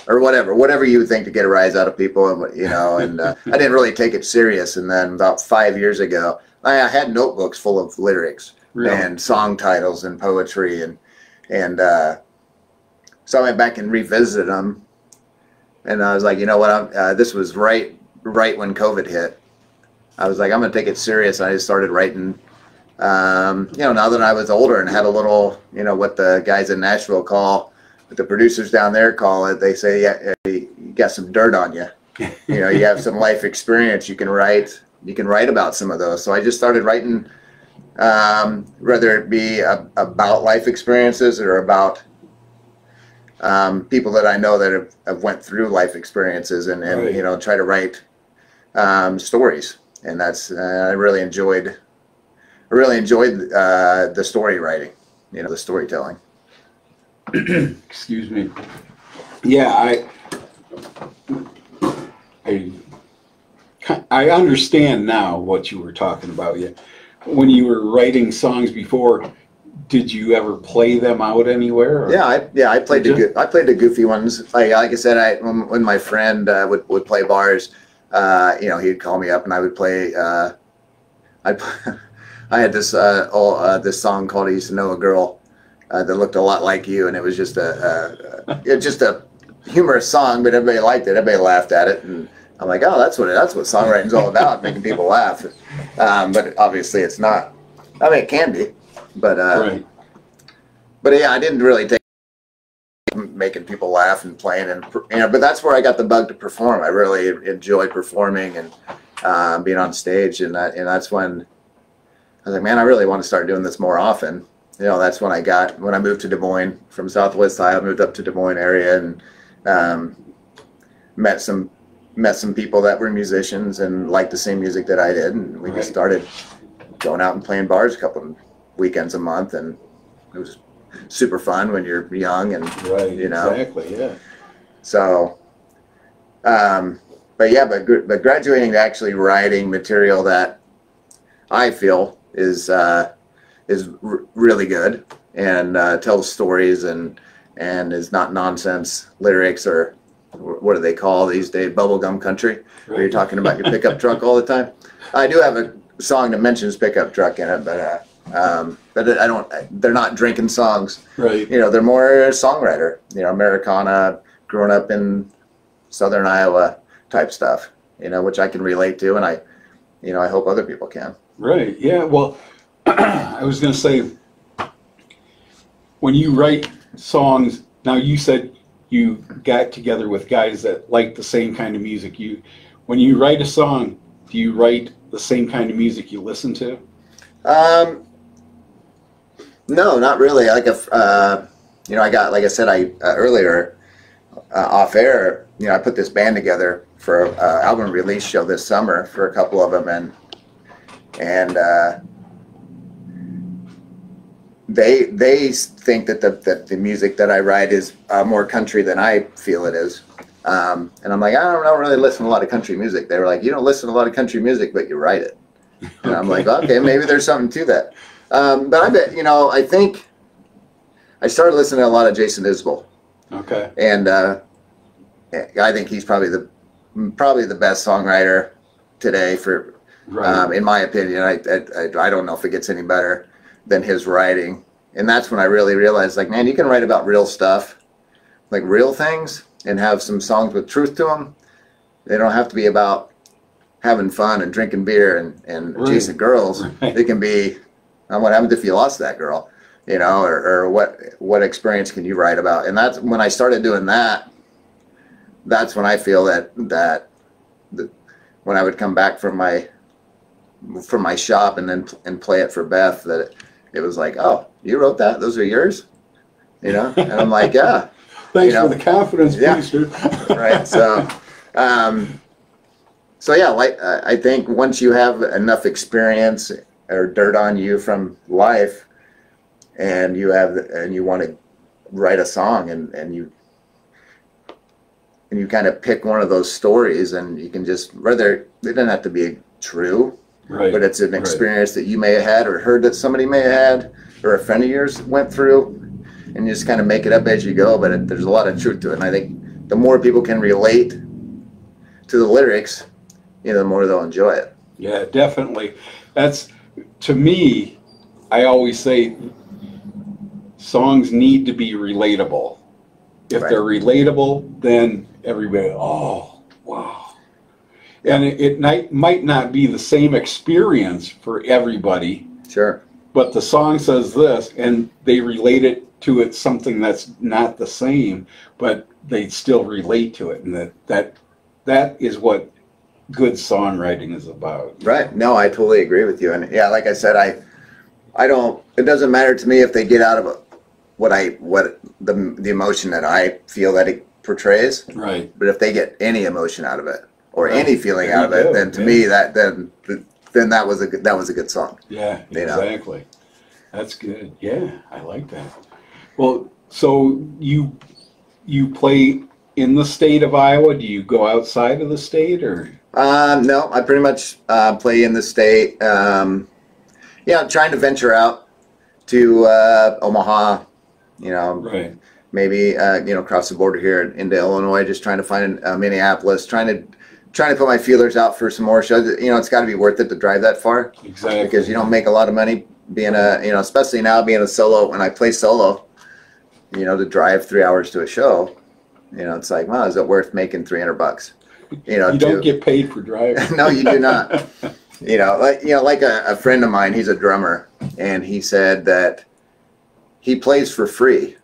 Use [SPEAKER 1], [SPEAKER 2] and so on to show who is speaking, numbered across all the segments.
[SPEAKER 1] or whatever you would think to get a rise out of people, you know. And I didn't really take it serious. And then about 5 years ago, I had notebooks full of lyrics and song titles and poetry, and so I went back and revisited them, and I was like, you know what, this was right when COVID hit. I was like, I'm gonna take it serious, and I just started writing. You know, now that I was older and had a little, you know, what the guys in Nashville call, what the producers down there call it, they say, yeah, you got some dirt on you. You know, you have some life experience. You can write about some of those. So I just started writing, whether it be about life experiences or about people that I know that have went through life experiences, and you know, try to write stories. And that's I really enjoyed the story writing, you know, the storytelling.
[SPEAKER 2] Excuse me. Yeah, I understand now what you were talking about. Yeah, when you were writing songs before, did you ever play them out anywhere? Or?
[SPEAKER 1] Yeah, I played the goofy ones. Like I said, when my friend would play bars, you know, he'd call me up and I would play. I had this this song called "I Used to Know a Girl" that looked a lot like you, and it was just a humorous song, but everybody liked it. Everybody laughed at it, and I'm like, oh, that's what songwriting's all about, making people laugh. But obviously, it's not. I mean, it can be, but yeah, I didn't really take making people laugh and playing, and you know. But that's where I got the bug to perform. I really enjoyed performing and being on stage, and that's when I was like, man, I really want to start doing this more often. You know, that's when I moved to Des Moines from Southwest Ohio, moved up to Des Moines area, and met some people that were musicians and liked the same music that I did, and we just started going out and playing bars a couple of weekends a month, and it was super fun when you're young and you know.
[SPEAKER 2] Exactly, yeah.
[SPEAKER 1] So, but graduating to actually writing material that I feel is really good and tells stories and is not nonsense lyrics, or what do they call these days, bubblegum country, where you're talking about your pickup truck all the time. I do have a song that mentions pickup truck in it, but I don't. They're not drinking songs. Right. You know, they're more songwriter. You know, Americana, growing up in Southern Iowa type stuff. You know, which I can relate to, and I hope other people can.
[SPEAKER 2] Right. Yeah. Well, I was going to say, when you write songs, now you said you got together with guys that like the same kind of music. When you write a song, do you write the same kind of music you listen to?
[SPEAKER 1] No, not really. Like you know, like I said earlier off air, you know, I put this band together for an album release show this summer for a couple of them, and they think that the music that I write is more country than I feel it is. And I'm like, I don't really listen to a lot of country music. They were like, you don't listen to a lot of country music, but you write it. And I'm like, okay, maybe there's something to that. But I bet, you know, I think I started listening to a lot of Jason Isbell. Okay. And I think he's probably the best songwriter today for, in my opinion. I don't know if it gets any better than his writing. And that's when I really realized, like, man, you can write about real stuff, like real things, and have some songs with truth to them. They don't have to be about having fun and drinking beer and chasing girls. It can be, what happened if you lost that girl, you know, or what experience can you write about? And that's when I started doing that. That's when I feel that when I would come back from my shop and play it for Beth, that it was like, oh, you wrote that? Those are yours? You know? And I'm like, yeah.
[SPEAKER 2] Thanks for the confidence, booster.
[SPEAKER 1] Right. So, so yeah, like I think once you have enough experience or dirt on you from life, and you want to write a song, and you kind of pick one of those stories, and you can just, whether it doesn't have to be true, but it's an experience that you may have had or heard that somebody may have had or a friend of yours went through, and you just kind of make it up as you go. But there's a lot of truth to it, and I think the more people can relate to the lyrics, the more they'll enjoy it.
[SPEAKER 2] Yeah, definitely. That's, to me, I always say songs need to be relatable. If
[SPEAKER 1] Right.
[SPEAKER 2] they're relatable, then everybody, oh, wow.
[SPEAKER 1] Yeah.
[SPEAKER 2] And it might not be the same experience for everybody,
[SPEAKER 1] Sure.
[SPEAKER 2] but the song says this, and they relate it to it something that's not the same, but they still relate to it, and that is what good songwriting is about.
[SPEAKER 1] Right. No, I totally agree with you. And yeah, like I said, I don't. It doesn't matter to me if they get out of what the emotion that I feel that it portrays.
[SPEAKER 2] Right.
[SPEAKER 1] But if they get any emotion out of it or
[SPEAKER 2] Right.
[SPEAKER 1] any feeling
[SPEAKER 2] There
[SPEAKER 1] out of
[SPEAKER 2] you
[SPEAKER 1] it,
[SPEAKER 2] go.
[SPEAKER 1] then to
[SPEAKER 2] Yeah.
[SPEAKER 1] me then that was a good song.
[SPEAKER 2] Yeah,
[SPEAKER 1] You know?
[SPEAKER 2] exactly. That's good. Yeah, I like that. Well, so you play in the state of Iowa? Do you go outside of the state, or?
[SPEAKER 1] No, I pretty much play in the state. Yeah, trying to venture out to Omaha.
[SPEAKER 2] Right.
[SPEAKER 1] Maybe across the border here into Illinois. Just trying to find Minneapolis. Trying to put my feelers out for some more shows. It's got to be worth it to drive that far.
[SPEAKER 2] Exactly.
[SPEAKER 1] Because you don't make a lot of money being especially now being a solo. When I play solo, to drive 3 hours to a show, it's like, wow, is it worth making $300?
[SPEAKER 2] You don't get paid for driving.
[SPEAKER 1] No, you do not. Like a friend of mine, he's a drummer, and he said that he plays for free,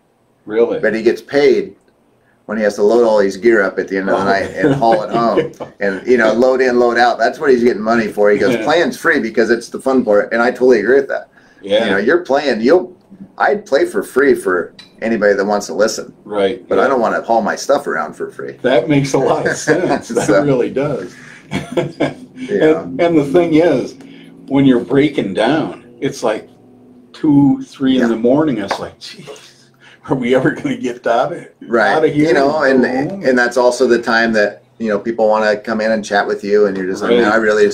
[SPEAKER 2] Really?
[SPEAKER 1] but he gets paid when he has to load all his gear up at the end of the night and haul it home, and load in, load out. That's what he's getting money for. He goes, playing's free because it's the fun part, and I totally agree with that.
[SPEAKER 2] Yeah.
[SPEAKER 1] You're playing. I'd play for free for anybody that wants to listen.
[SPEAKER 2] Right.
[SPEAKER 1] But I don't want to haul my stuff around for free.
[SPEAKER 2] That makes a lot of sense. That
[SPEAKER 1] So,
[SPEAKER 2] really does.
[SPEAKER 1] Yeah.
[SPEAKER 2] And the thing is, when you're breaking down, it's like 2, 3 in the morning. It's like, geez, are we ever going to get out of here?
[SPEAKER 1] And that's also the time that people want to come in and chat with you, and you're just like, man, I really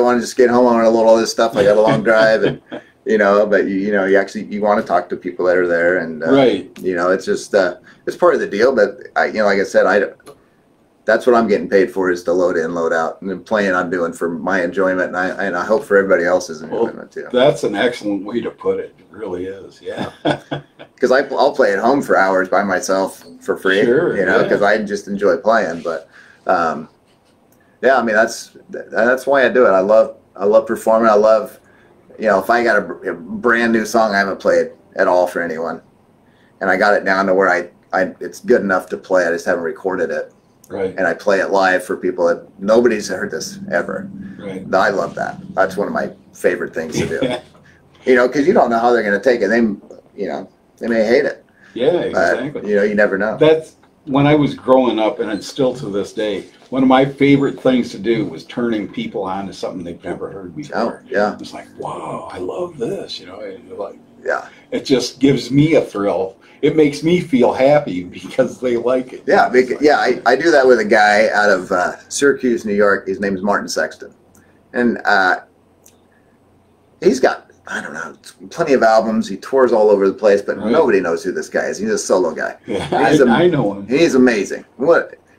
[SPEAKER 1] want to just get home. I want to load all this stuff. I got a long drive, and but you want to talk to people that are there, and
[SPEAKER 2] right.
[SPEAKER 1] It's just it's part of the deal. But like I said, that's what I'm getting paid for, is to load in, load out, and then playing I'm doing for my enjoyment, and I hope for everybody else's enjoyment too.
[SPEAKER 2] That's an excellent way to put it. It really is, yeah.
[SPEAKER 1] Because I'll play at home for hours by myself for free,
[SPEAKER 2] Sure,
[SPEAKER 1] because I just enjoy playing. But yeah, I mean that's why I do it. I love performing. I love, if I got a brand new song I haven't played at all for anyone, and I got it down to where it's good enough to play. I just haven't recorded it.
[SPEAKER 2] Right.
[SPEAKER 1] And I play it live for people that nobody's heard this ever.
[SPEAKER 2] Right.
[SPEAKER 1] I love that. That's one of my favorite things to do. Because you don't know how they're going to take it. They may hate it.
[SPEAKER 2] Yeah, exactly.
[SPEAKER 1] But, you never know.
[SPEAKER 2] That's when I was growing up, and it's still to this day, one of my favorite things to do was turning people on to something they've never heard before.
[SPEAKER 1] Oh, yeah.
[SPEAKER 2] It's like, wow, I love this.
[SPEAKER 1] Yeah.
[SPEAKER 2] It just gives me a thrill. It makes me feel happy because they like it.
[SPEAKER 1] Yeah, I do that with a guy out of Syracuse, New York. His name is Martin Sexton. And he's got, I don't know, plenty of albums. He tours all over the place, but nobody knows who this guy is. He's a solo guy.
[SPEAKER 2] Yeah, I know him.
[SPEAKER 1] He's amazing.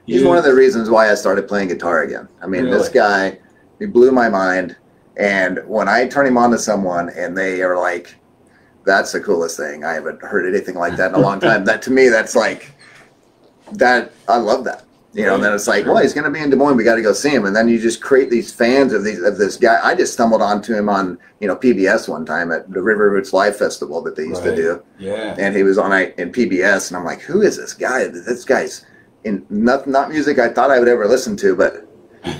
[SPEAKER 1] He's one of the reasons why I started playing guitar again. I mean,
[SPEAKER 2] Really?
[SPEAKER 1] This guy, he blew my mind. And when I turn him on to someone and they are like, that's the coolest thing. I haven't heard anything like that in a long time. That to me, that's like, that I love that. And then it's like, well, he's going to be in Des Moines. We got to go see him. And then you just create these fans of this guy. I just stumbled onto him on PBS one time at the River Roots Live Festival that they used to do.
[SPEAKER 2] Yeah.
[SPEAKER 1] And he was on in PBS, and I'm like, who is this guy? This guy's in not music I thought I would ever listen to, but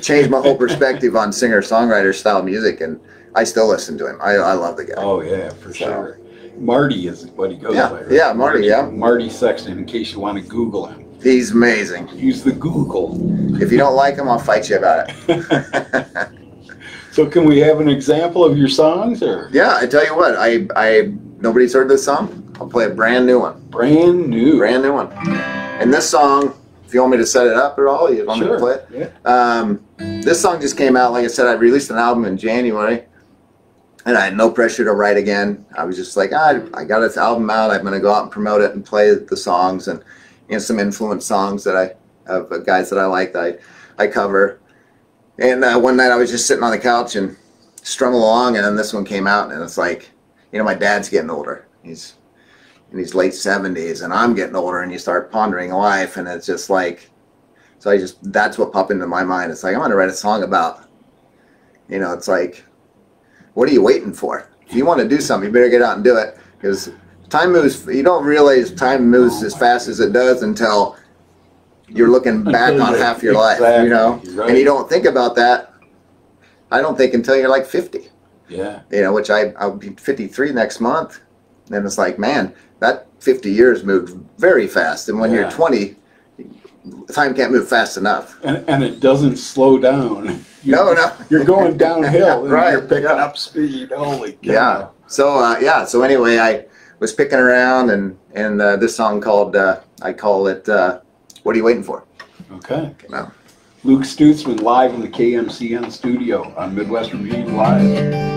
[SPEAKER 1] changed my whole perspective on singer-songwriter style music, and I still listen to him. I love the guy.
[SPEAKER 2] Oh yeah, for sure. Marty is what he goes by. Right?
[SPEAKER 1] Yeah, Marty.
[SPEAKER 2] Marty Sexton. In case you want to Google him,
[SPEAKER 1] he's amazing.
[SPEAKER 2] Use the Google.
[SPEAKER 1] If you don't like him, I'll fight you about it.
[SPEAKER 2] So can we have an example of your songs, or?
[SPEAKER 1] Yeah, I tell you what, I nobody's heard this song. I'll play a brand new one.
[SPEAKER 2] Brand new one.
[SPEAKER 1] And this song, if you want me to set it up at all, you want me to play it?
[SPEAKER 2] Yeah.
[SPEAKER 1] This song just came out. Like I said, I released an album in January, and I had no pressure to write again. I was just like, I got this album out. I'm going to go out and promote it and play the songs. And some influence songs that I of guys that I like that I cover. And one night I was just sitting on the couch and strung along, and then this one came out, and it's like, my dad's getting older. He's in his late 70s, and I'm getting older, and you start pondering life, and it's just like, so that's what popped into my mind. It's like, I'm going to write a song about, it's like, what are you waiting for? If you want to do something, you better get out and do it, because time moves. You don't realize time moves as fast as it does until you're looking back on half your life,
[SPEAKER 2] Right.
[SPEAKER 1] And you don't think about that, I don't think, until you're like 50.
[SPEAKER 2] Yeah.
[SPEAKER 1] Which I'll be 53 next month. And it's like, man, that 50 years moved very fast. And when you're 20, time can't move fast enough.
[SPEAKER 2] And it doesn't slow down.
[SPEAKER 1] No.
[SPEAKER 2] You're going downhill and
[SPEAKER 1] right.
[SPEAKER 2] you're picking up speed. Holy cow.
[SPEAKER 1] Yeah. So anyway, I was picking around, and this song called, I call it, What Are You Waiting For?
[SPEAKER 2] Okay.
[SPEAKER 1] Wow.
[SPEAKER 2] Luke Stutzman live in the KMCN studio on Midwest Revue Live.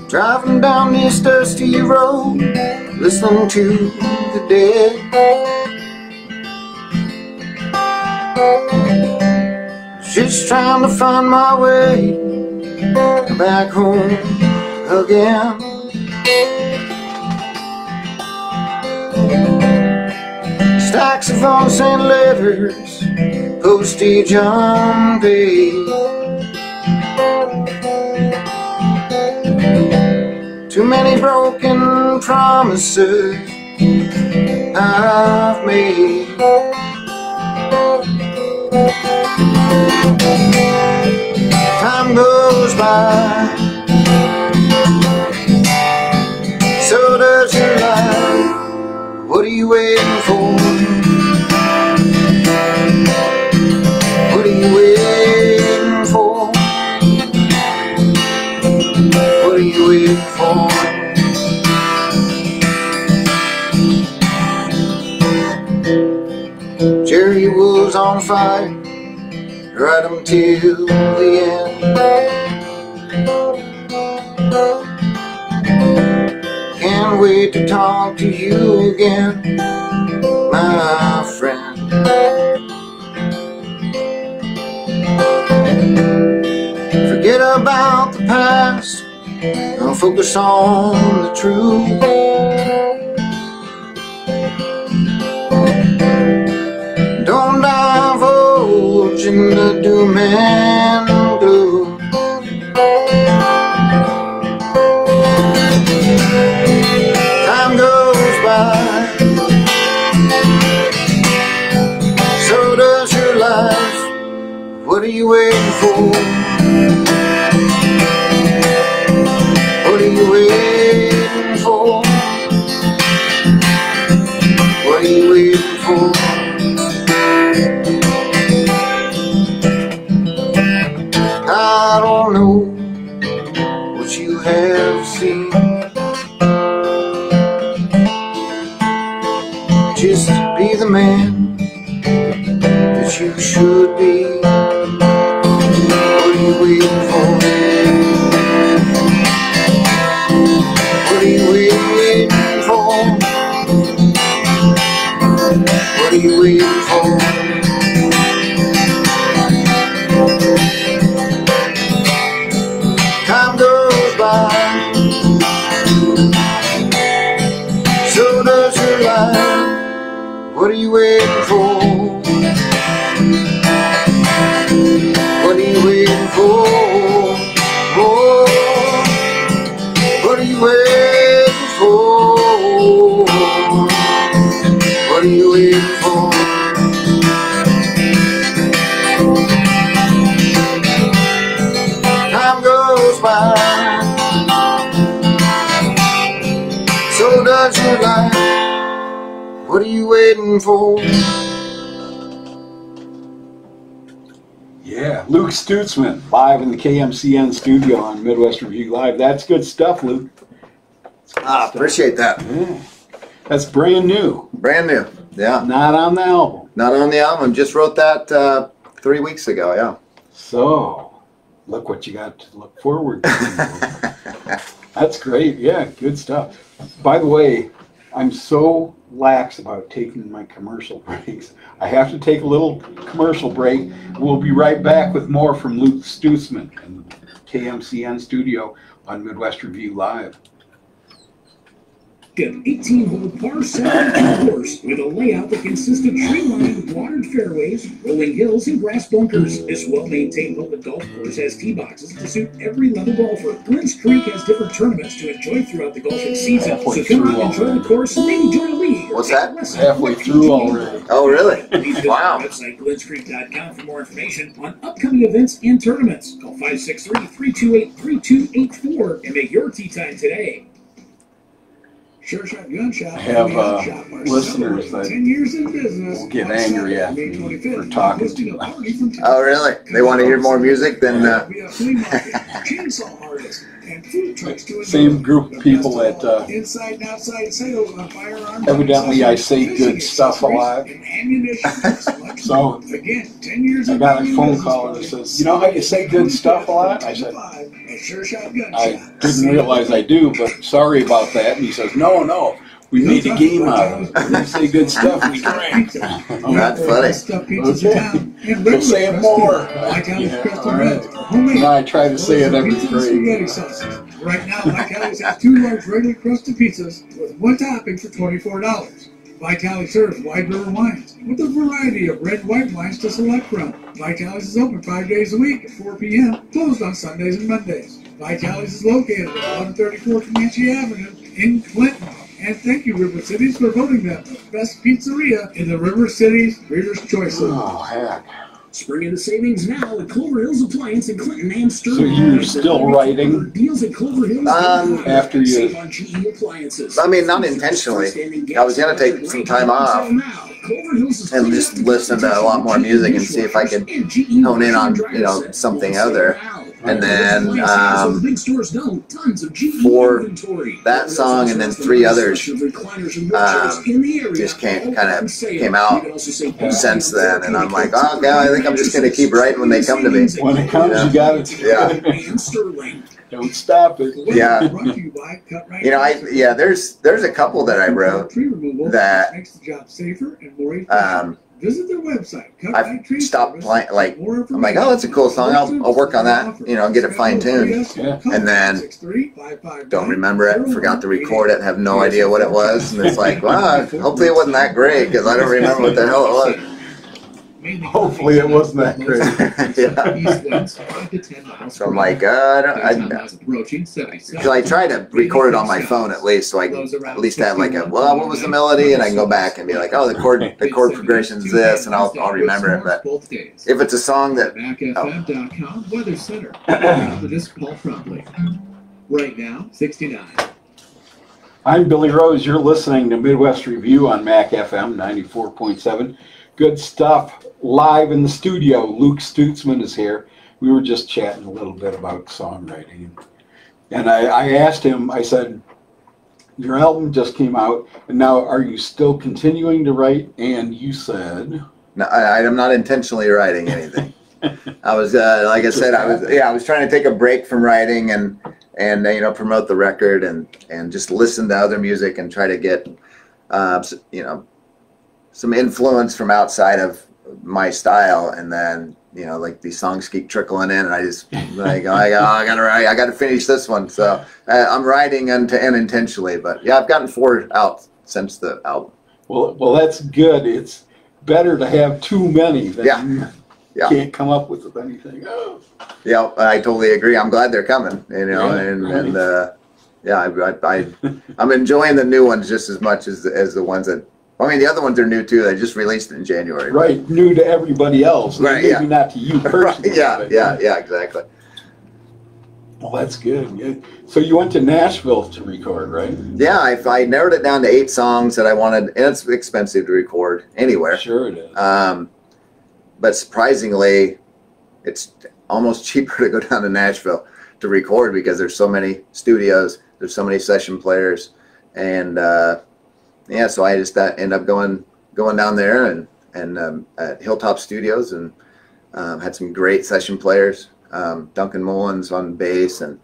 [SPEAKER 1] Driving down this dusty road, listening to the dead. Just trying to find my way back home again. Stacks of unsent letters, postage unpaid. Too many broken promises I've made. Time goes by, so does your life. What are you waiting for? What are you waiting for? What are you waiting for? Jerry was on fire right until the end. Can't wait to talk to you again, my friend. Forget about the past, I'll focus on the truth. Don't divulge in the doom and gloom. Time goes by, so does your life. What are you waiting for? What are you waiting for? What are you waiting for? I don't know what you have seen, just to be the man that you should be. What are you waiting for? What are you waiting for? What are you waiting for? Time goes by, so does your life. What are you waiting for? What are you waiting for? Oh, what are you waiting for? What are you waiting for? Time goes by, so does your life. What are you waiting for?
[SPEAKER 2] Yeah. Luke Stutzman, live in the KMCN studio on Midwest Revue Live. That's good stuff, Luke.
[SPEAKER 1] Appreciate that.
[SPEAKER 2] Yeah. That's brand new.
[SPEAKER 1] Brand new. Yeah.
[SPEAKER 2] Not on the album.
[SPEAKER 1] Not on the album. Just wrote that 3 weeks ago. Yeah.
[SPEAKER 2] So, look what you got to look forward to. That's great. Yeah, good stuff. By the way, I'm so lax about taking my commercial breaks. I have to take a little commercial break. We'll be right back with more from Luke Stutzman in the KMCN studio on Midwest Revue Live.
[SPEAKER 3] An 18-hole par 7 course with a layout that consists of tree-lined, watered fairways, rolling hills, and grass bunkers. This well-maintained public golf course has tee boxes to suit every level golfer. Glens Creek has different tournaments to enjoy throughout the golfing season. So come out and enjoy the course and maybe join a league.
[SPEAKER 1] What's that?
[SPEAKER 2] Halfway through already.
[SPEAKER 1] Oh, really?
[SPEAKER 3] Wow.
[SPEAKER 1] Wow.
[SPEAKER 3] Website glenscreek.com for more information on upcoming events and tournaments. Call 563-328-3284 and make your tee time today. Sure Shot Gun Shop.
[SPEAKER 2] I have listeners that
[SPEAKER 3] 10 years in business.
[SPEAKER 2] will get angry at me for talking to them.
[SPEAKER 1] Oh, really? They want to hear more music than...
[SPEAKER 3] Chainsaw artists and food trucks to
[SPEAKER 2] Same group of people that
[SPEAKER 3] inside and outside sales on firearms.
[SPEAKER 2] evidently I say good stuff a lot. So
[SPEAKER 3] again, 10 years
[SPEAKER 2] I got a phone call that says, you know how you say good stuff a lot? I said, I didn't realize I do, but sorry about that. And he says, no, we made a game out of it. When you say good stuff, we drink.
[SPEAKER 1] That's funny.
[SPEAKER 2] Okay. We'll say it more. Yeah, all right. Now I try to say it every phrase.
[SPEAKER 3] Right now, Vitali's has 2 large regularly crusted pizzas with 1 topping for $24. Vitali serves Wide River wines with a variety of red and white wines to select from. Vitali's is open 5 days a week at 4 p.m., closed on Sundays and Mondays. Vitali's is located at 1134 Comanche Avenue in Clinton. And thank you, River Cities, for voting them the best pizzeria in the River Cities Reader's Choice.
[SPEAKER 2] Oh, heck.
[SPEAKER 3] Spring into savings now at Clover Hills Appliance in Clinton and Sterling.
[SPEAKER 2] So you're still writing
[SPEAKER 3] deals at Clover Hills
[SPEAKER 2] after you...
[SPEAKER 3] Save on GE appliances.
[SPEAKER 1] I mean, not intentionally. I was going to take some time off and just listen to a lot more music and see if I could hone in on, something other. And then for that song and then 3 others just came out since then. And I'm like, oh, God, I think I'm just going to keep writing when they come to me.
[SPEAKER 2] When it comes, you got it.
[SPEAKER 1] Yeah.
[SPEAKER 2] Don't stop it.
[SPEAKER 1] Yeah. There's a couple that I wrote that
[SPEAKER 3] visit their website.
[SPEAKER 1] I've stopped playing. Like, I'm like, oh, that's a cool song. I'll work on that. Get it fine tuned.
[SPEAKER 2] Yeah.
[SPEAKER 1] And then don't remember it. Forgot to record it. Have no idea what it was. And it's like, wow. Hopefully it wasn't that great because I don't remember what the hell it was.
[SPEAKER 2] Hopefully it wasn't that great.
[SPEAKER 1] Yeah. So I'm like, I try to record it on my phone at least, so I at least have like what was the melody, and I can go back and be like, oh, the chord progression's this, and I'll remember it. But if it's a song that
[SPEAKER 3] MacFM.com Weather Center. The disc call promptly. Right now, 69.
[SPEAKER 2] I'm Billy Rose. You're listening to Midwest Revue on MacFM 94.7. Good stuff. Live in the studio, Luke Stutzman is here. We were just chatting a little bit about songwriting. And I asked him, I said, your album just came out, and now are you still continuing to write? And you said...
[SPEAKER 1] No, I'm not intentionally writing anything. I was, like I said, I was trying to take a break from writing and promote the record and just listen to other music and try to get, some influence from outside of my style, and then like these songs keep trickling in, and I just like I gotta finish this one. So I'm writing unintentionally, but yeah, I've gotten 4 out since the album.
[SPEAKER 2] Well, that's good. It's better to have too many than you can't come up with anything. Oh.
[SPEAKER 1] Yeah, I totally agree. I'm glad they're coming. I'm enjoying the new ones just as much as the ones that. I mean, the other ones are new too. They just released it in January.
[SPEAKER 2] Right, new to everybody else.
[SPEAKER 1] Right,
[SPEAKER 2] maybe not to you personally.
[SPEAKER 1] Right, yeah, exactly.
[SPEAKER 2] Well, that's good. So you went to Nashville to record, right?
[SPEAKER 1] Yeah, I narrowed it down to 8 songs that I wanted, and it's expensive to record anywhere.
[SPEAKER 2] Sure it is.
[SPEAKER 1] But surprisingly, it's almost cheaper to go down to Nashville to record because there's so many studios, there's so many session players, and yeah, so I just ended up going down there and at Hilltop Studios, and had some great session players. Duncan Mullins on bass, and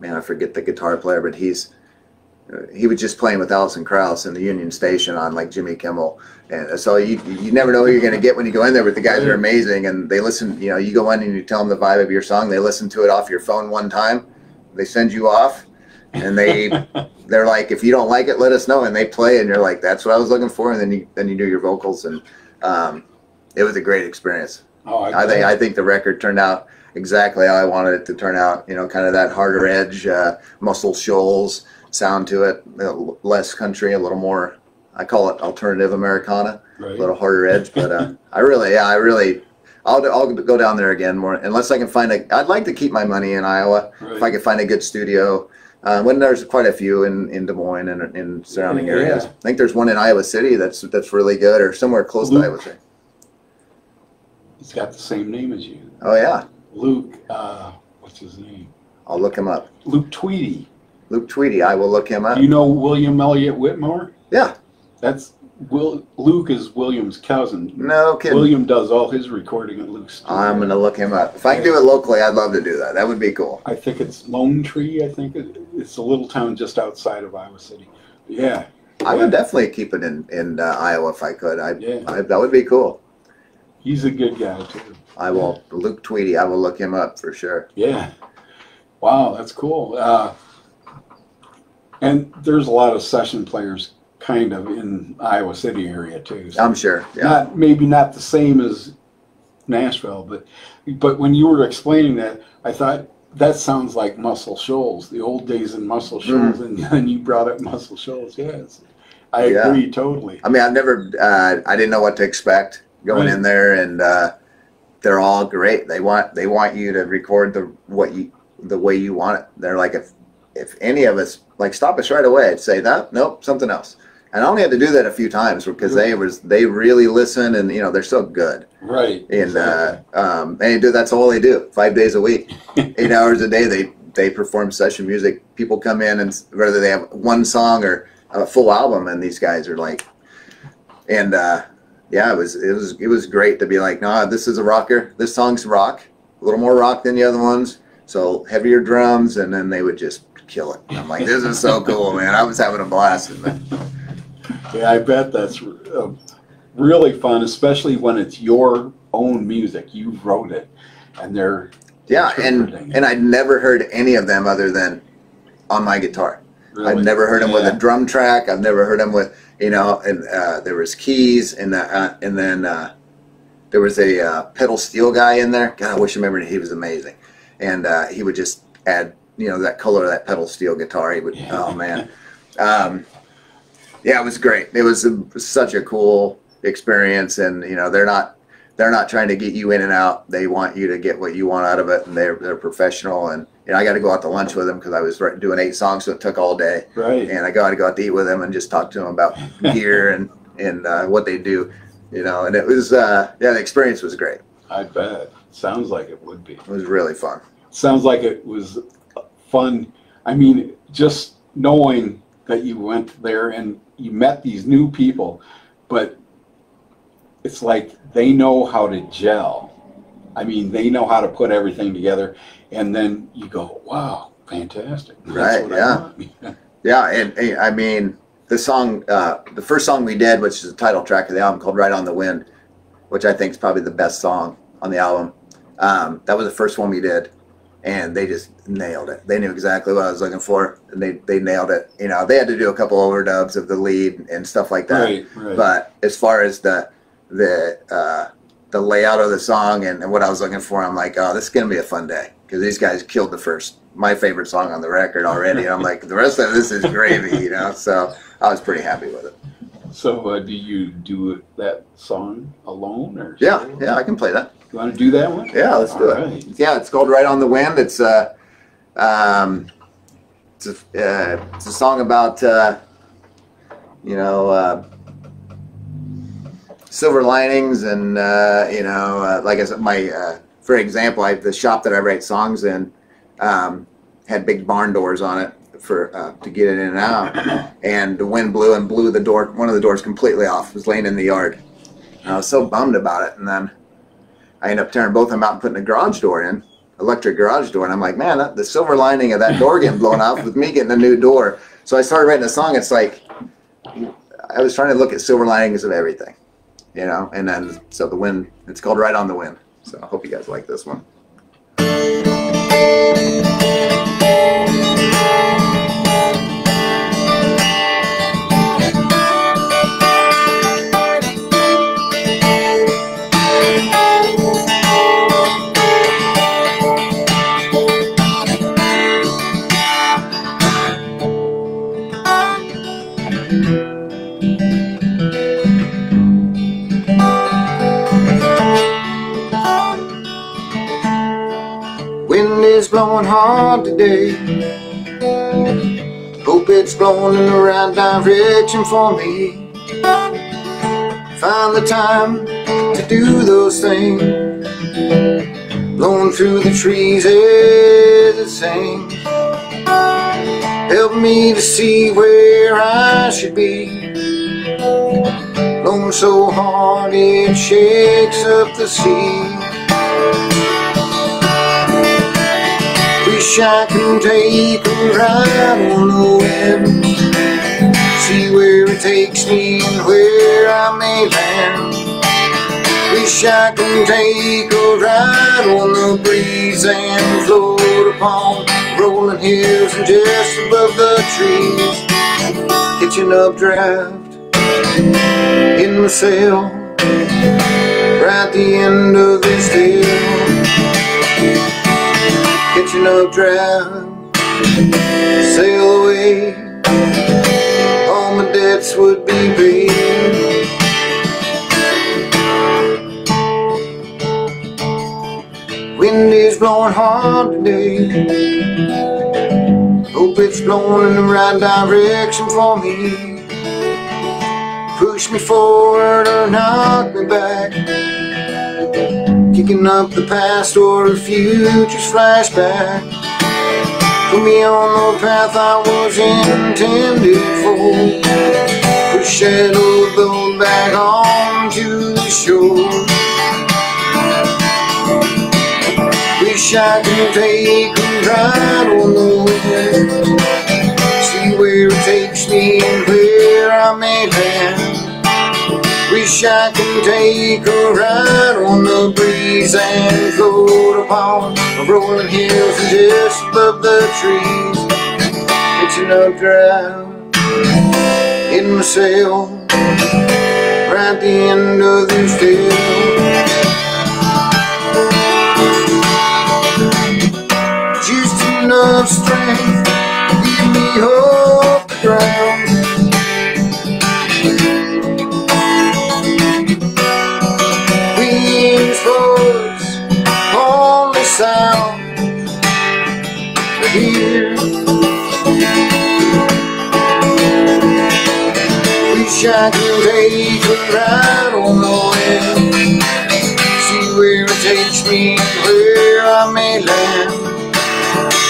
[SPEAKER 1] man, I forget the guitar player, but he was just playing with Alison Krauss in the Union Station on like Jimmy Kimmel, and so you never know who you're going to get when you go in there. But the guys are amazing, and they listen. You know, you go in and you tell them the vibe of your song. They listen to it off your phone one time. They send you off, and they're like, if you don't like it, let us know. And they play, and you're like, that's what I was looking for. And then you do your vocals, and it was a great experience.
[SPEAKER 2] Oh,
[SPEAKER 1] I think the record turned out exactly how I wanted it to turn out. You know, kind of that harder edge, Muscle Shoals sound to it, less country, a little more, I call it alternative Americana,
[SPEAKER 2] right.
[SPEAKER 1] A little harder edge. But I'll go down there again more, unless I can find I'd like to keep my money in Iowa,
[SPEAKER 2] right.
[SPEAKER 1] If I could find a good studio. When there's quite a few in Des Moines and in surrounding areas. I think there's one in Iowa City that's really good, or somewhere close to Iowa City.
[SPEAKER 2] He's got the same name as you.
[SPEAKER 1] Oh yeah.
[SPEAKER 2] Luke, what's his name?
[SPEAKER 1] I'll look him up.
[SPEAKER 2] Luke Tweedy.
[SPEAKER 1] Luke Tweedy, I will look him up.
[SPEAKER 2] Do you know William Elliott Whitmore?
[SPEAKER 1] Yeah.
[SPEAKER 2] Luke is William's cousin.
[SPEAKER 1] No kidding.
[SPEAKER 2] William does all his recording at Luke's studio.
[SPEAKER 1] I'm going to look him up. If I can do it locally, I'd love to do that. That would be cool.
[SPEAKER 2] I think it's Lone Tree, I think. It's a little town just outside of Iowa City. Yeah.
[SPEAKER 1] I would definitely keep it in Iowa if I could. That would be cool.
[SPEAKER 2] He's a good guy, too.
[SPEAKER 1] I will. Luke Tweedy, I will look him up for sure.
[SPEAKER 2] Yeah. Wow, that's cool. And there's a lot of session players kind of in Iowa City area too. So
[SPEAKER 1] I'm sure. Yeah.
[SPEAKER 2] Maybe not the same as Nashville, but when you were explaining that, I thought that sounds like Muscle Shoals, the old days in Muscle Shoals, and then you brought up Muscle Shoals. Yes, I agree totally.
[SPEAKER 1] I mean, I didn't know what to expect going in there, and they're all great. They want you to record the way you want it. They're like, if any of us stop us right away, I'd say that nope, something else. And I only had to do that a few times because they really listen, and they're so good.
[SPEAKER 2] Right.
[SPEAKER 1] And that's all they do 5 days a week, 8 hours a day. They perform session music. People come in, and whether they have one song or a full album, and these guys are like, and yeah, it was great to be like, nah, this is a rocker. This song's rock, a little more rock than the other ones. So heavier drums, and then they would just kill it. And I'm like, this is so cool, man. I was having a blast.
[SPEAKER 2] Yeah, I bet that's really fun, especially when it's your own music. You wrote it, and they're
[SPEAKER 1] and I'd never heard any of them other than on my guitar. Really? I've never heard them with a drum track. I've never heard them with and there was keys, and then there was a pedal steel guy in there. God, I wish I remembered. He was amazing, and he would just add that color of that pedal steel guitar. He would oh man. Yeah, it was great. It was such a cool experience, and they're not trying to get you in and out. They want you to get what you want out of it, and they're professional. And I got to go out to lunch with them because I was doing 8 songs, so it took all day.
[SPEAKER 2] Right.
[SPEAKER 1] And I got to go out to eat with them and just talk to them about gear and what they do. And it was the experience was great.
[SPEAKER 2] I bet. Sounds like it would be.
[SPEAKER 1] It was really fun.
[SPEAKER 2] Sounds like it was fun. I mean, just knowing that you went there and you met these new people, but it's like they know how to gel. I mean, they know how to put everything together, and then you go, wow, fantastic.
[SPEAKER 1] Right, yeah. Yeah, and I mean, the song, the first song we did, which is the title track of the album, called Right on the Wind, which I think is probably the best song on the album. That was the first one we did, and they just nailed it. They knew exactly what I was looking for, and they nailed it. They had to do a couple overdubs of the lead and stuff like that. Right. But as far as the layout of the song and what I was looking for, I'm like, oh, this is gonna be a fun day, because these guys killed my favorite song on the record already. And I'm like, the rest of this is gravy, So I was pretty happy with it.
[SPEAKER 2] So do you do that song alone, or?
[SPEAKER 1] Yeah, I can play that.
[SPEAKER 2] You want to do that one?
[SPEAKER 1] Yeah, let's do it. Yeah, it's called Right on the Wind. It's a song about silver linings, and like I said, for example, the shop that I write songs in had big barn doors on it for to get it in and out, and the wind blew and blew one of the doors completely off. It was laying in the yard. And I was so bummed about it, and then I ended up tearing both of them out and putting a garage door in, electric garage door, and I'm like, man, the silver lining of that door getting blown off with me getting a new door. So I started writing a song. It's like I was trying to look at silver linings of everything, and then so the wind, it's called Right on the Wind. So I hope you guys like this one. Wind is blowing hard today. Hope it's blowing in the right direction for me. Find the time to do those things, blowing through the trees as it sings. Help me to see where I should be, blowing so hard it shakes up the sea. Wish I could take a ride on the wind, see where it takes me and where I may land. Wish I could take a ride on the breeze and float upon rolling hills and just above the trees. Hitching up draft in my sail, right at the end of this hill. Hitching up draft, sail away, all my debts would be paid. Wind is blowing hard today. Hope it's blowing in the right direction for me. Push me forward or knock me back, kicking up the past or the future's flashback. Put me on the path I was intended for, push that old boat back onto the shore. Wish I could take a ride on the wind, see where it takes me and where I may land. Wish I could take a ride on the breeze and float upon the rolling hills and just above the trees. Hitching up draft in my sail, right at the end of this hill. Just enough strength to give me off the ground. Wings voice, only sound to hear. Wish I could take a ride on the wind, see where it takes me and where I may land.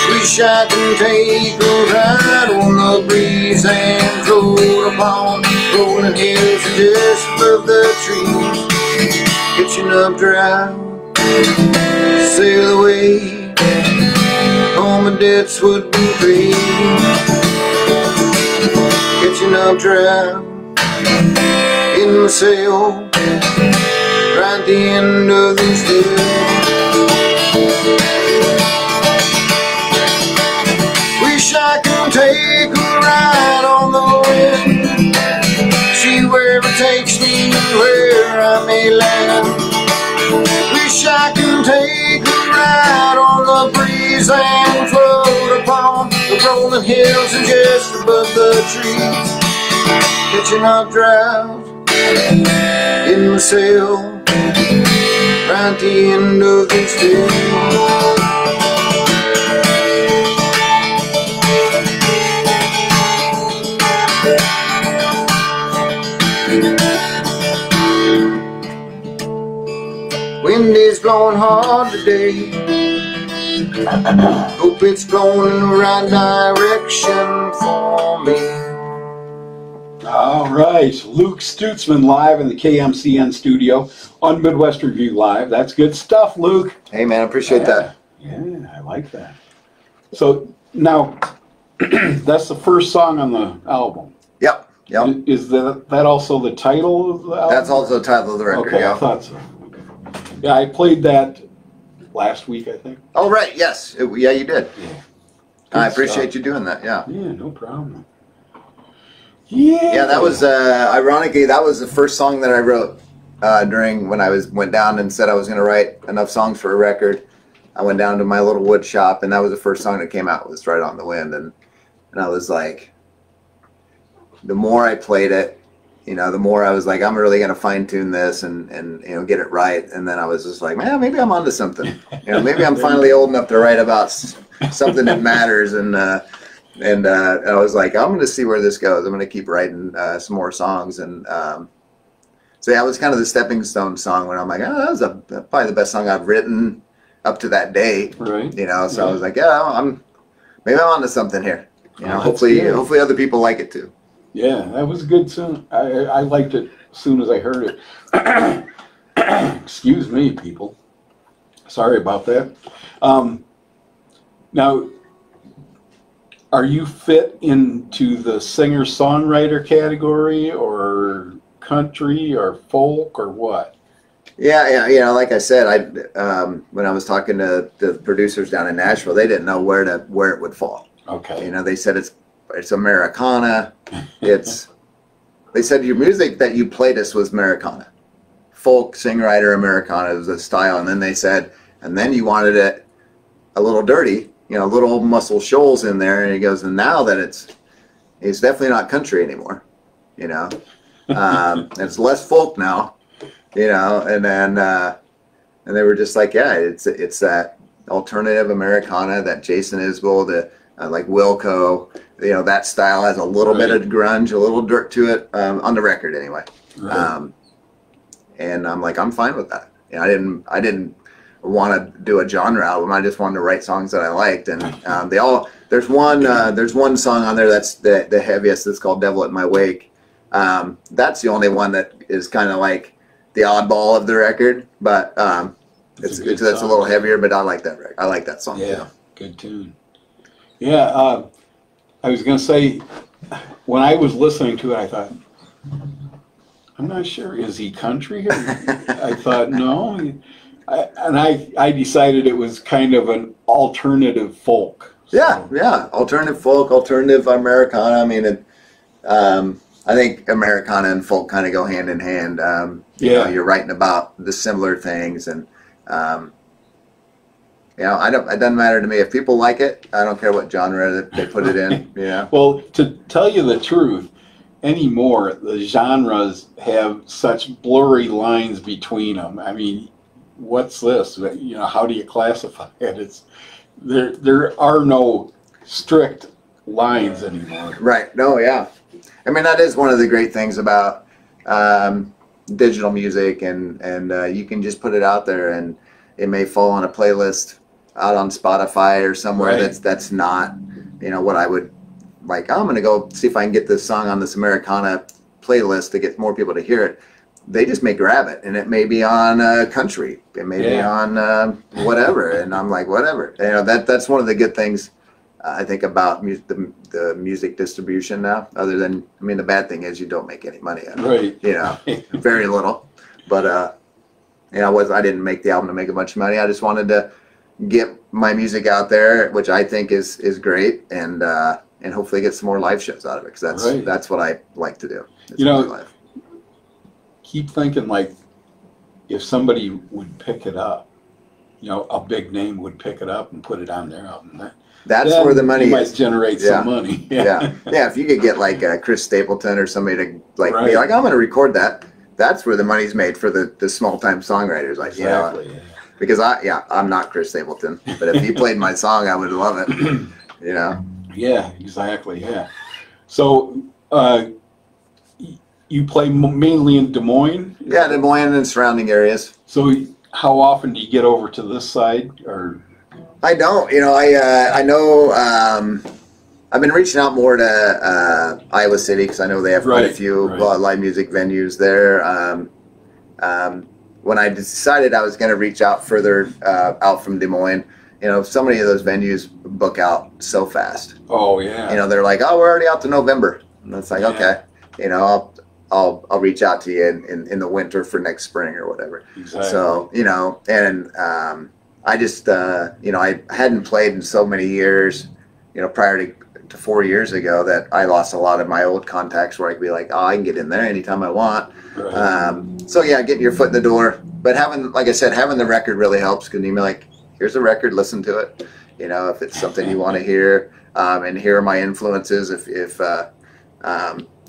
[SPEAKER 1] Wish I could take a ride on the breeze and float upon rolling hills and just above the trees. Hitching up draft, sail away, all my debts would be paid. Hitching up draft in my sail, right at the end of this hill. Wish I could take a ride on the wind, see where it takes me and where I may land. Wish I could take a ride on the breeze and float upon the rolling hills and just above the trees. Hitching up draft in my sail, right at the end of this hill. blowing hard today. Hope it's blowing in the right direction for me.
[SPEAKER 2] All right, Luke Stutzman live in the KMCN studio on Midwest Revue Live. That's good stuff, Luke.
[SPEAKER 1] Hey man, I appreciate that.
[SPEAKER 2] Yeah, I like that. So now, that's the first song on the album.
[SPEAKER 1] Yep. Yep.
[SPEAKER 2] Is that also the title of the album?
[SPEAKER 1] That's also the title of the record.
[SPEAKER 2] Okay,
[SPEAKER 1] yeah.
[SPEAKER 2] I thought so. Yeah, I played that last week, I think.
[SPEAKER 1] Oh right, yes, yeah, you did.
[SPEAKER 2] Yeah.
[SPEAKER 1] I appreciate you doing that. Yeah.
[SPEAKER 2] Yeah, no problem. Yeah.
[SPEAKER 1] Yeah, that was ironically that was the first song that I wrote during when I went down and said I was going to write enough songs for a record. I went down to my little wood shop, and that was the first song that came out. Was Right on the Wind, and I was like, the more I played it, you know, the more I was like, I'm really going to fine tune this and you know, get it right. And then I was just like, man, maybe I'm onto something. You know, maybe I'm finally old enough to write about something that matters. And I was like, I'm going to see where this goes. I'm going to keep writing some more songs. And so yeah, it was kind of the stepping stone song when I'm like, oh, that was probably the best song I've written up to that day.
[SPEAKER 2] Right.
[SPEAKER 1] You know, so I was like, yeah, maybe I'm onto something here. You know,
[SPEAKER 2] Oh,
[SPEAKER 1] hopefully
[SPEAKER 2] good.
[SPEAKER 1] other people like it too.
[SPEAKER 2] Yeah, that was good too. I liked it as soon as I heard it. Excuse me, people. Sorry about that. Now, are you fit into the singer-songwriter category or country or folk or what?
[SPEAKER 1] Yeah, you know, like I said, when I was talking to the producers down in Nashville, they didn't know where it would fall.
[SPEAKER 2] Okay.
[SPEAKER 1] You know, they said it's Americana. They said your music that you played us was Americana, folk, singer-writer, Americana was the style, and then they said, and then you wanted it a little dirty, you know, little Muscle Shoals in there, and he goes, and now that it's definitely not country anymore, you know, it's less folk now. You know, and then and they were just like, yeah, it's that alternative Americana, that Jason Isbell, like Wilco, you know, that style has a little bit of grunge, a little dirt to it on the record anyway.
[SPEAKER 2] Right.
[SPEAKER 1] And I'm like, I'm fine with that. You know, I didn't want to do a genre album. I just wanted to write songs that I liked, and there's one song on there that's the heaviest. It's called "Devil at My Wake." That's the only one that is kind of like the oddball of the record, but it's a little heavier. But I like that record. I like that song.
[SPEAKER 2] Yeah, good tune. Yeah, I was gonna say, when I was listening to it, I thought, I'm not sure, is he country? I thought no, I decided it was kind of an alternative folk. So.
[SPEAKER 1] Yeah, alternative folk, alternative Americana. I mean, I think Americana and folk kind of go hand in hand. You know, you're writing about the similar things, and you know, it doesn't matter to me if people like it. I don't care what genre that they put it in. Yeah.
[SPEAKER 2] Well, to tell you the truth, anymore the genres have such blurry lines between them. I mean, what's this? You know, how do you classify it? It's there are no strict lines anymore.
[SPEAKER 1] Right. No. Yeah. I mean, that is one of the great things about digital music, and you can just put it out there, and it may fall on a playlist out on Spotify or somewhere that's not, you know, what I would like. I'm going to go see if I can get this song on this Americana playlist to get more people to hear it. They just may grab it, and it may be on country, it may be on whatever, and I'm like, whatever. You know, that's one of the good things I think about the music distribution now. Other than, I mean, the bad thing is you don't make any money out of it. You know, very little. But you know, I didn't make the album to make a bunch of money. I just wanted to get my music out there, which I think is great, and hopefully get some more live shows out of it, because that's what I like to do.
[SPEAKER 2] You know, keep thinking, like, if somebody would pick it up, you know, a big name would pick it up and put it on their album.
[SPEAKER 1] That's where the money
[SPEAKER 2] might generate some money.
[SPEAKER 1] Yeah. If you could get like Chris Stapleton or somebody to like be like, I'm going to record that. That's where the money's made for the small time songwriters. Like,
[SPEAKER 2] exactly.
[SPEAKER 1] You know, because I'm not Chris Stapleton, but if he played my song, I would love it. You know.
[SPEAKER 2] Yeah. Exactly. Yeah. So you play mainly in Des Moines?
[SPEAKER 1] Yeah, Des Moines and surrounding areas.
[SPEAKER 2] So how often do you get over to this side? Or
[SPEAKER 1] I don't. You know, I know. I've been reaching out more to Iowa City because I know they have quite a few live music venues there. When I decided I was going to reach out further out from Des Moines, you know, so many of those venues book out so fast.
[SPEAKER 2] Oh yeah.
[SPEAKER 1] You know, they're like, oh, we're already out to November, and it's like, okay, you know, I'll reach out to you in the winter for next spring or whatever.
[SPEAKER 2] Exactly.
[SPEAKER 1] So, you know, and I just you know, I hadn't played in so many years, you know, prior to 4 years ago, that I lost a lot of my old contacts where I could be like, oh, I can get in there anytime I want. Right. So yeah, getting your foot in the door, but having, like I said, having the record really helps, because you're like, here's a record, listen to it. You know, if it's something you want to hear, and here are my influences. If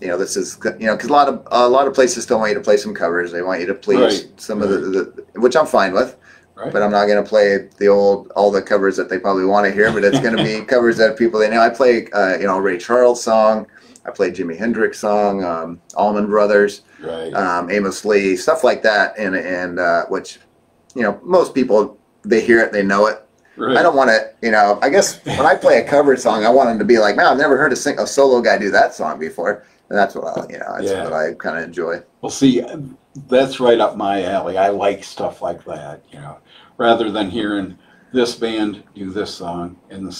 [SPEAKER 1] you know, this is, you know, because a lot of places still want you to play some covers. They want you to please some of the, which I'm fine with. Right. But I'm not going to play all the covers that they probably want to hear, but it's going to be covers that people they know. I play, you know, Ray Charles song. I play Jimi Hendrix song, Allman Brothers, Amos Lee, stuff like that. And which, you know, most people, they hear it, they know it. Right. I don't want to, you know, I guess when I play a cover song, I want them to be like, man, I've never heard a solo guy do that song before. And that's what I, you know, that's what I kind of enjoy.
[SPEAKER 2] Well, see, that's right up my alley. I like stuff like that, you know, rather than hearing this band do this song and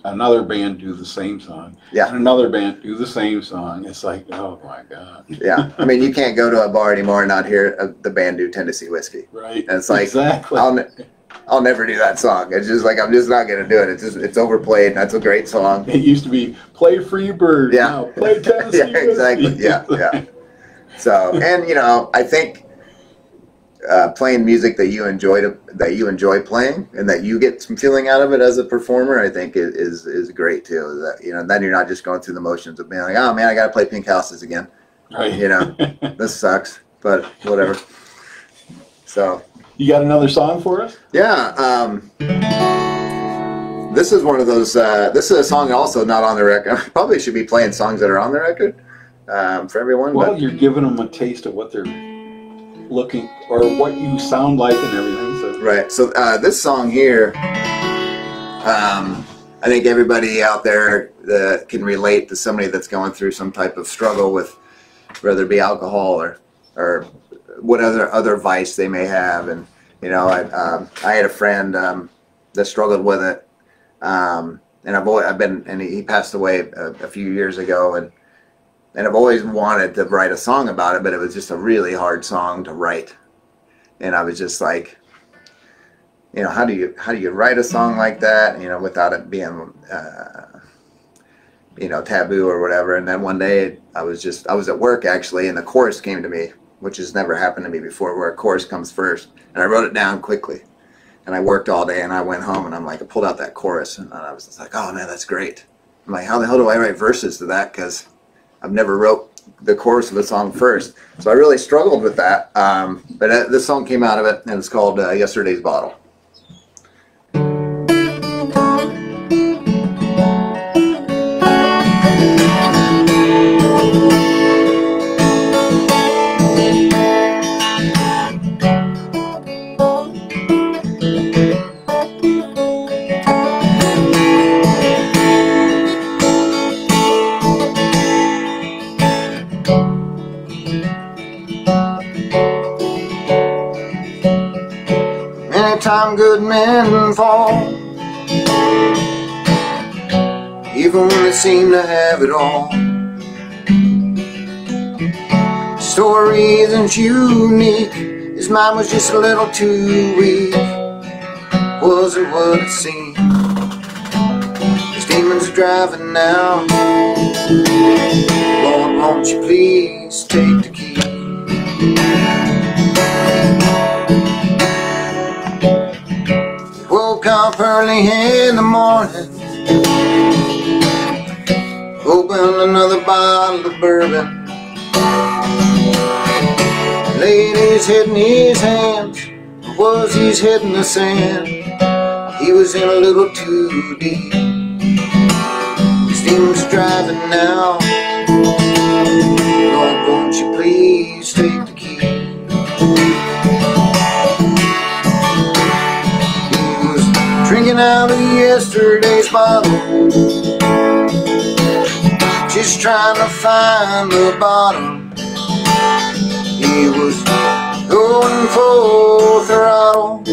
[SPEAKER 2] another band do the same song, and another band do the same song. It's like, oh my God.
[SPEAKER 1] Yeah, I mean, you can't go to a bar anymore and not hear the band do Tennessee Whiskey.
[SPEAKER 2] Right.
[SPEAKER 1] And it's like,
[SPEAKER 2] exactly.
[SPEAKER 1] I'll never do that song. It's just like, I'm just not going to do it. It's overplayed. That's a great song.
[SPEAKER 2] It used to be play Free Bird.
[SPEAKER 1] Yeah.
[SPEAKER 2] Now play Tennessee
[SPEAKER 1] Yeah, exactly. Yeah. So, and you know, I think playing music that you enjoy playing and that you get some feeling out of it as a performer, I think is great too. That, you know, then you're not just going through the motions of being like, oh man, I got to play Pink Houses again. Right. You know, this sucks, but whatever. So.
[SPEAKER 2] You got another song for us?
[SPEAKER 1] Yeah. This is one of those. This is a song also not on the record. I probably should be playing songs that are on the record for everyone.
[SPEAKER 2] Well, you're giving them a taste of what they're looking, or what you sound like and everything. So.
[SPEAKER 1] Right. So this song here, I think everybody out there can relate to somebody that's going through some type of struggle with, whether it be alcohol or what other vice they may have. And you know, I had a friend that struggled with it, and he passed away a few years ago, and I've always wanted to write a song about it, but it was just a really hard song to write. And I was just like, you know, how do you write a song like that, you know, without it being you know, taboo or whatever. And then one day I was at work actually, and the chorus came to me, which has never happened to me before, where a chorus comes first. And I wrote it down quickly. And I worked all day, and I went home, and I'm like, I pulled out that chorus, and I was just like, oh man, that's great. I'm like, how the hell do I write verses to that? Because I've never wrote the chorus of a song first. So I really struggled with that. But this song came out of it, and it's called Yesterday's Bottle. Time good men fall, even when they seem to have it all. Story isn't unique, his mind was just a little too weak, wasn't what it seemed. His demons are driving now. Lord, won't you please take the key? Up early in the morning, opened another bottle of bourbon, laid his head in his hands, or was his head in the sand? He was in a little too deep. His demons are driving now. Lord, won't you please take the key? drinking out of yesterday's bottle, just trying to find the bottom. He was going full throttle,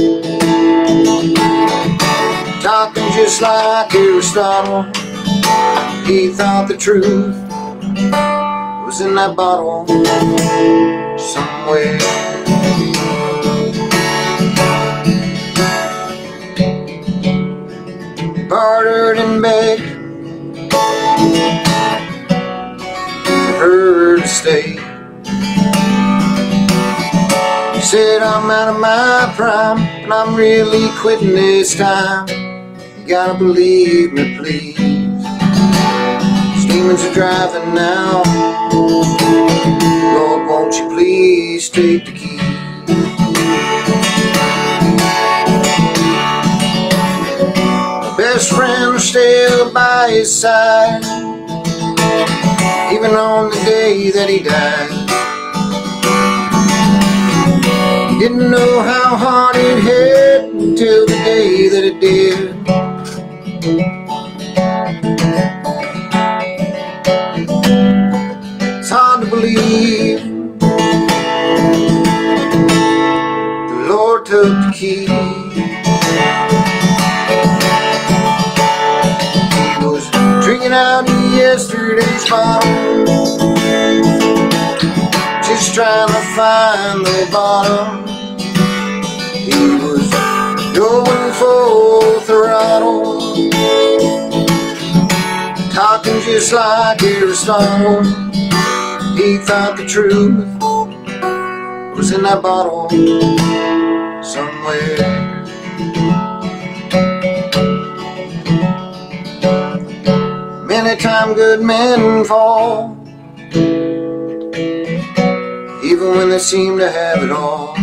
[SPEAKER 1] talking just like Aristotle. He thought the truth was in that bottle somewhere. Bartered and begged for her to stay. He said, I'm out of my prime and I'm really quitting this time. You gotta believe me, please. Demons are driving now. Lord, won't you please take the key? My best friend was still by his side, even on the day that he died. He didn't know how hard it hit until the day that it did. It's hard to believe the Lord took the key. He was drinking out of yesterday's bottle, just trying to find the bottom. He was going full throttle, talking just like Aristotle. He thought the truth was in that bottle somewhere. Many times good men fall, even when they seem to have it all.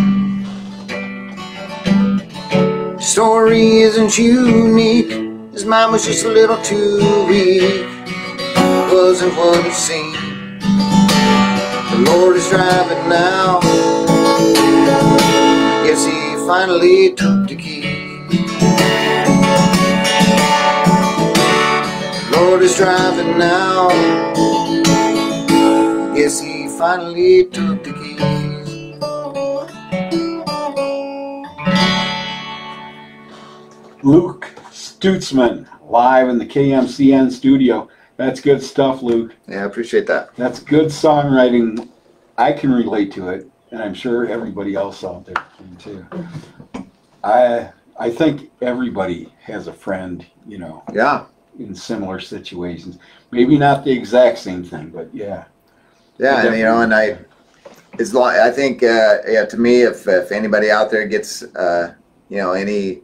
[SPEAKER 1] His story isn't unique, his mind was just a little too weak. It wasn't what it seemed. The Lord is driving now. Yes, he finally took the key. The Lord is driving now. Yes, he finally took the keys.
[SPEAKER 2] Luke Stutzman, live in the KMCN studio. That's good stuff, Luke.
[SPEAKER 1] Yeah, I appreciate that.
[SPEAKER 2] That's good songwriting. I can relate to it, and I'm sure everybody else out there can too. I think everybody has a friend, you know,
[SPEAKER 1] Yeah.
[SPEAKER 2] in similar situations. Maybe not the exact same thing, but yeah.
[SPEAKER 1] Yeah, and you know, and I think, yeah, to me, if anybody out there gets, you know, any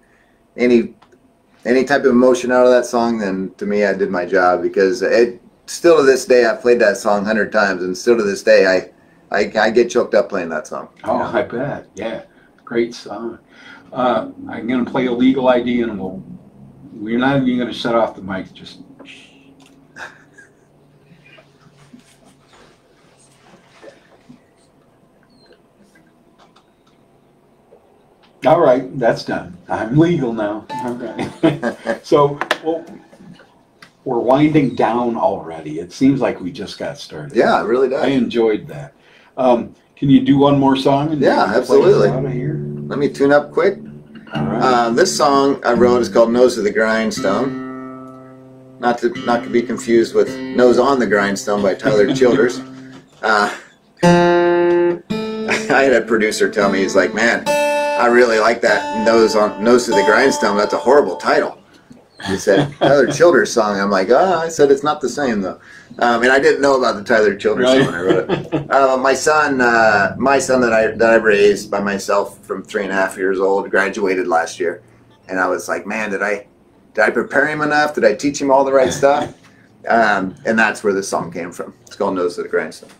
[SPEAKER 1] type of emotion out of that song, then to me, I did my job, because it still to this day, I've played that song 100 times, and still to this day, I get choked up playing that song.
[SPEAKER 2] Oh, I bet. Yeah, great song. I'm gonna play a legal ID, and we're not even gonna shut off the mic. Just. All right, that's done. I'm legal now. All right. So, well, we're winding down already. It seems like we just got started.
[SPEAKER 1] Yeah, it really does.
[SPEAKER 2] I enjoyed that. Can you do one more song? And
[SPEAKER 1] Yeah,
[SPEAKER 2] play us
[SPEAKER 1] absolutely.
[SPEAKER 2] out of here?
[SPEAKER 1] Let me tune up quick.
[SPEAKER 2] All right.
[SPEAKER 1] This song I wrote is called "Nose of the Grindstone." Not to be confused with "Nose on the Grindstone" by Tyler Childers. I had a producer tell me, he's like, "Man, I really like that nose to the grindstone. That's a horrible title." He said, "Tyler Childers song." I'm like, "Oh," I said, "It's not the same though." And I didn't know about the Tyler Childers song when I wrote it. My son that I raised by myself from 3.5 years old graduated last year, and I was like, "Man, did I prepare him enough? Did I teach him all the right stuff?" And that's where this song came from. It's called "Nose to the Grindstone."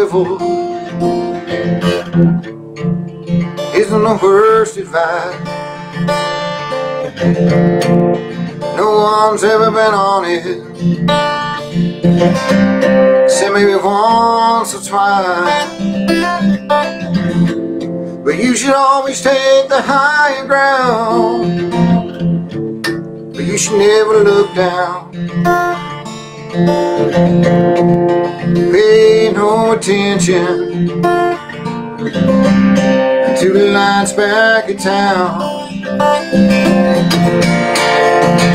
[SPEAKER 1] devil isn't the worst advice. No one's ever been on it, except maybe once or twice. But you should always take the higher ground, but you should never look down. Pay no attention to the lights back in town.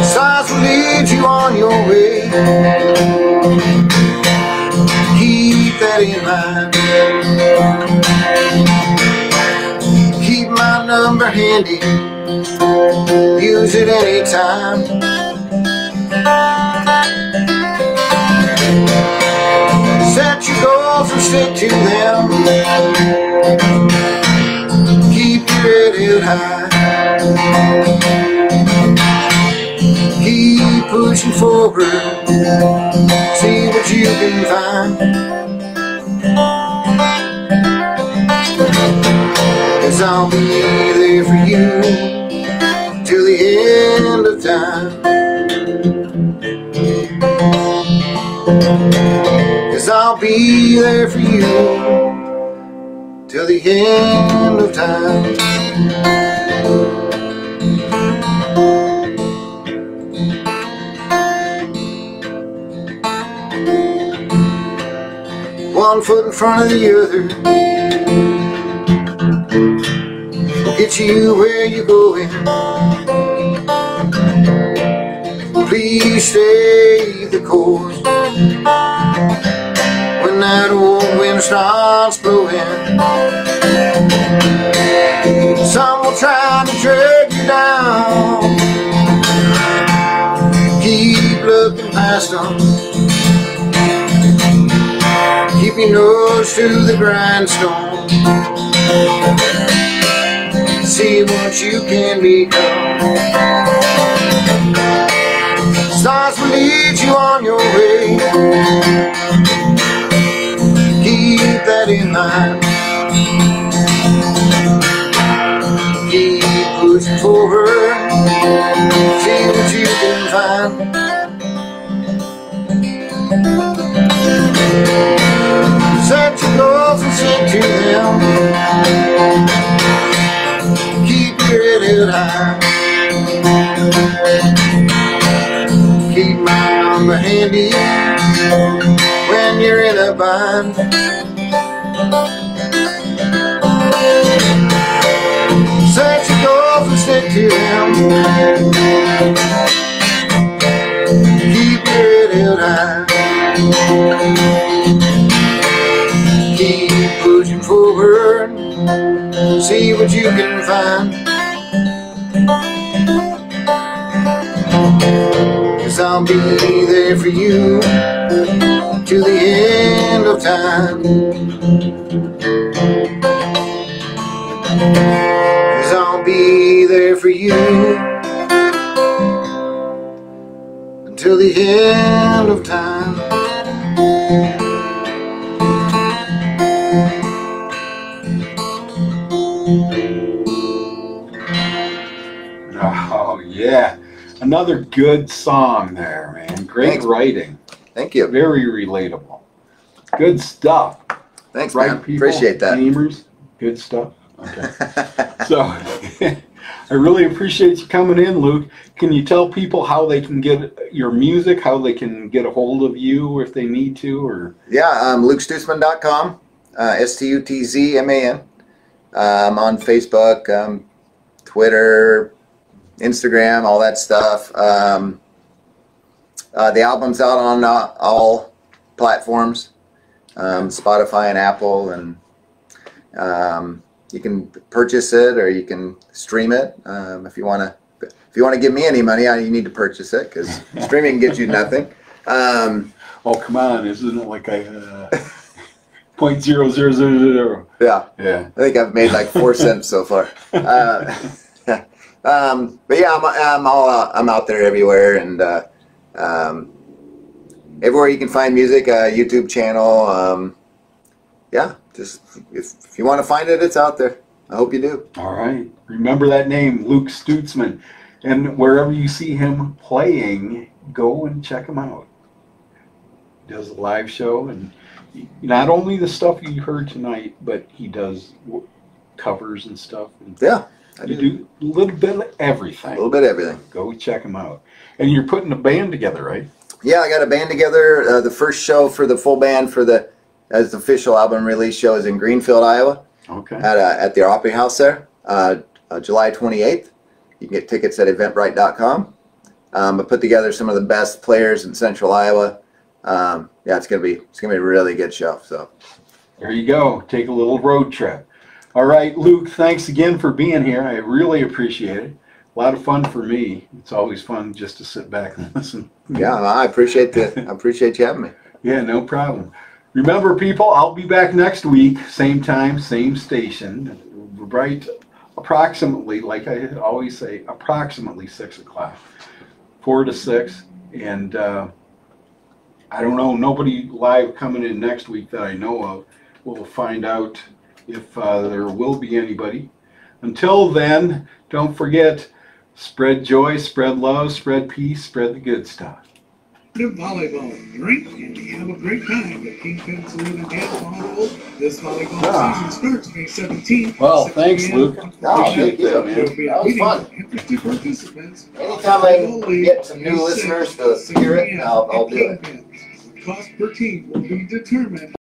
[SPEAKER 1] Stars will lead you on your way. Keep that in mind. Keep my number handy, use it anytime. Set your goals and stick to them. Keep your head held high. Keep pushing forward, see what you can find. 'Cause I'll be there for you till the end of time. 'Cause I'll be there for you till the end of time. One foot in front of the other will get you where you're going. Please stay the course when that old wind starts blowing. Some will try to drag you down. Keep looking past them. Keep your nose to the grindstone. See what you can become. Stars will lead you on your way. Keep that in mind. Keep pushing forward. See what you can find. Set your goals and stick to them. Keep your head held high. Keep my number handy when you're in a bind. Set your goals and stick to them. Keep your head held high. Keep pushing forward, see what you can find. 'Cause I'll be there for you till the end of time. 'Cause I'll be there for you until the end of time.
[SPEAKER 2] Oh, yeah. Another good song there, man. Great
[SPEAKER 1] Thanks.
[SPEAKER 2] writing.
[SPEAKER 1] Thank you.
[SPEAKER 2] Very relatable. Good stuff.
[SPEAKER 1] Thanks,
[SPEAKER 2] Right,
[SPEAKER 1] man.
[SPEAKER 2] people?
[SPEAKER 1] Appreciate that.
[SPEAKER 2] Gamers? Good stuff. Okay. So, I really appreciate you coming in, Luke. Can you tell people how they can get your music, how they can get a hold of you if they need to? Or
[SPEAKER 1] Yeah, LukeStutzman.com, Stutzman. I'm on Facebook, Twitter, Instagram, all that stuff. The album's out on all platforms, Spotify and Apple, and you can purchase it or you can stream it. If you want to give me any money, you need to purchase it because streaming gets you nothing.
[SPEAKER 2] oh, come on, isn't it like a 0.0000?
[SPEAKER 1] Yeah,
[SPEAKER 2] Yeah.
[SPEAKER 1] I think I've made like 4 cents so far. But yeah, I'm out there everywhere, and everywhere you can find music, YouTube channel, yeah, just if you want to find it, it's out there. I hope you do.
[SPEAKER 2] All right. Remember that name, Luke Stutzman. And wherever you see him playing, go and check him out. He does a live show, and not only the stuff you heard tonight, but he does covers and stuff. And
[SPEAKER 1] Yeah.
[SPEAKER 2] you do a little bit of everything.
[SPEAKER 1] A little bit of everything.
[SPEAKER 2] Go check him out. And you're putting a band together, right?
[SPEAKER 1] Yeah, I got a band together. The first show for the full band as the official album release show is in Greenfield, Iowa.
[SPEAKER 2] Okay.
[SPEAKER 1] At the Opry House there, July 28th. You can get tickets at eventbrite.com. I put together some of the best players in Central Iowa. Yeah, it's gonna be a really good show. So
[SPEAKER 2] there you go. Take a little road trip. All right, Luke. Thanks again for being here. I really appreciate it. A lot of fun for me. It's always fun just to sit back and listen.
[SPEAKER 1] yeah, I appreciate you having me.
[SPEAKER 2] Yeah, no problem. Remember, people, I'll be back next week, same time, same station, right approximately, like I always say, approximately 6 o'clock, 4 to 6. And I don't know, nobody live coming in next week that I know of. We'll find out if there will be anybody. Until then, don't forget, spread joy, spread love, spread peace, spread the good stuff.
[SPEAKER 3] The volleyball, drink, and have a great time at Kingpin Saloon and Dance Hall. This volleyball season starts May 17th.
[SPEAKER 2] Well, thanks, Luke.
[SPEAKER 1] Oh, thank you, man.
[SPEAKER 3] There will be a
[SPEAKER 1] That was
[SPEAKER 3] meeting
[SPEAKER 1] fun.
[SPEAKER 3] for interested participants.
[SPEAKER 1] Anytime I can get some new listeners to hear it, I'll do it.
[SPEAKER 3] Cost per team will be determined.